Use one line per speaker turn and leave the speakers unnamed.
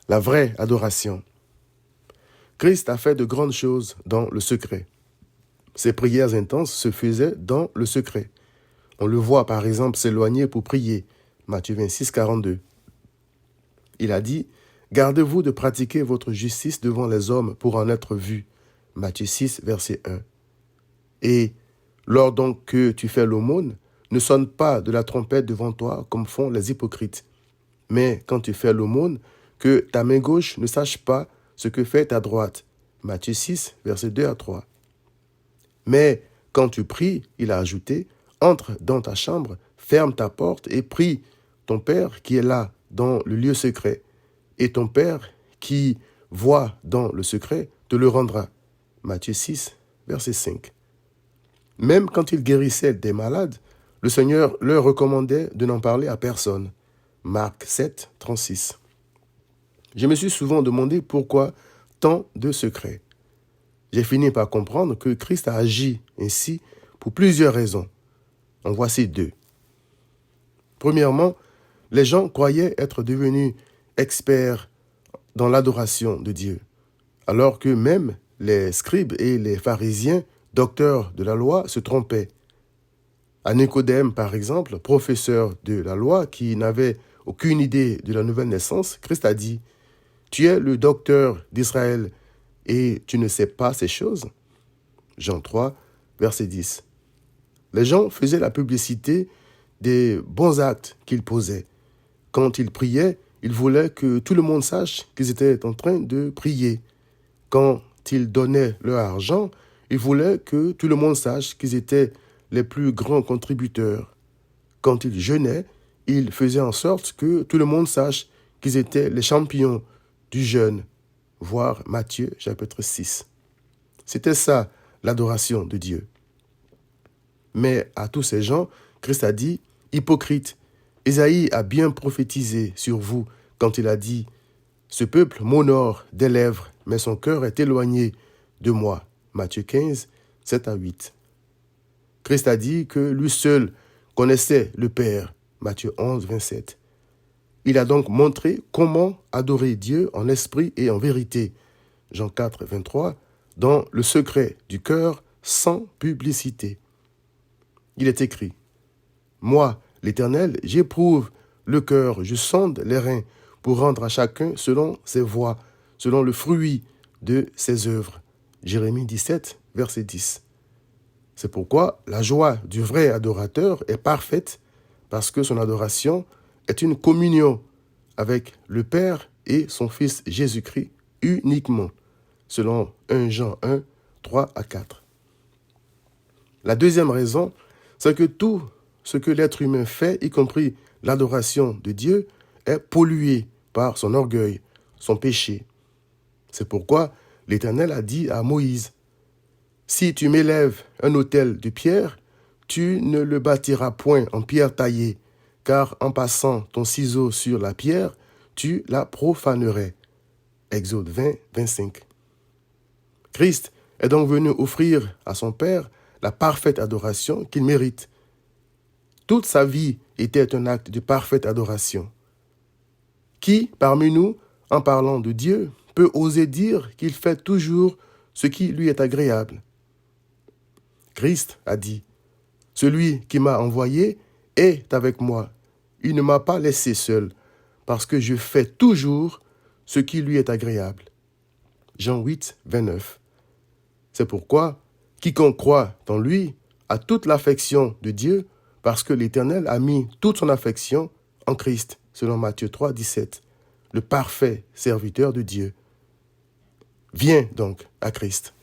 la vraie adoration. Christ a fait de grandes choses dans le secret. Ses prières intenses se faisaient dans le secret. On le voit par exemple s'éloigner pour prier. Matthieu 26, 42. Il a dit « Gardez-vous de pratiquer votre justice devant les hommes pour en être vu. » Matthieu 6, verset 1. Et lors donc que tu fais l'aumône, ne sonne pas de la trompette devant toi comme font les hypocrites. Mais quand tu fais l'aumône, que ta main gauche ne sache pas ce que fait ta droite. Matthieu 6, verset 2 à 3. Mais quand tu pries, il a ajouté, entre dans ta chambre, ferme ta porte et prie ton Père qui est là dans le lieu secret. Et ton Père qui voit dans le secret te le rendra. Matthieu 6, verset 5. Même quand il guérissait des malades, le Seigneur leur recommandait de n'en parler à personne. Marc 7, 36. Je me suis souvent demandé pourquoi tant de secrets. J'ai fini par comprendre que Christ a agi ainsi pour plusieurs raisons. En voici deux. Premièrement, les gens croyaient être devenus experts dans l'adoration de Dieu, alors que même les scribes et les pharisiens, docteurs de la loi, se trompaient. À Nicodème, par exemple, professeur de la loi qui n'avait aucune idée de la nouvelle naissance, Christ a dit « Tu es le docteur d'Israël et tu ne sais pas ces choses ?» Jean 3, verset 10. Les gens faisaient la publicité des bons actes qu'ils posaient. Quand ils priaient, ils voulaient que tout le monde sache qu'ils étaient en train de prier. Quand ils donnaient leur argent, ils voulaient que tout le monde sache qu'ils étaient les plus grands contributeurs. Quand ils jeûnaient, ils faisaient en sorte que tout le monde sache qu'ils étaient les champions du jeûne. Voir Matthieu chapitre 6. C'était ça, l'adoration de Dieu. Mais à tous ces gens, Christ a dit « Hypocrite ». Ésaïe a bien prophétisé sur vous quand il a dit « Ce peuple m'honore des lèvres, mais son cœur est éloigné de moi. » Matthieu 15, 7 à 8. Christ a dit que lui seul connaissait le Père. Matthieu 11, 27. Il a donc montré comment adorer Dieu en esprit et en vérité. Jean 4, 23, dans le secret du cœur, sans publicité. Il est écrit « Moi, l'Éternel, j'éprouve le cœur, je sonde les reins pour rendre à chacun selon ses voies, selon le fruit de ses œuvres. » Jérémie 17, verset 10. C'est pourquoi la joie du vrai adorateur est parfaite parce que son adoration est une communion avec le Père et son Fils Jésus-Christ uniquement, selon 1 Jean 1, 3 à 4. La deuxième raison, c'est que tout ce que l'être humain fait, y compris l'adoration de Dieu, est pollué par son orgueil, son péché. C'est pourquoi l'Éternel a dit à Moïse, « Si tu m'élèves un autel de pierre, tu ne le bâtiras point en pierre taillée, car en passant ton ciseau sur la pierre, tu la profanerais. » Exode 20, 25. Christ est donc venu offrir à son Père la parfaite adoration qu'il mérite. Toute sa vie était un acte de parfaite adoration. Qui, parmi nous, en parlant de Dieu, peut oser dire qu'il fait toujours ce qui lui est agréable? Christ a dit, « Celui qui m'a envoyé est avec moi. Il ne m'a pas laissé seul, parce que je fais toujours ce qui lui est agréable. » Jean 8, 29. C'est pourquoi quiconque croit en lui a toute l'affection de Dieu, parce que l'Éternel a mis toute son affection en Christ, selon Matthieu 3, 17, le parfait serviteur de Dieu. Viens donc à Christ.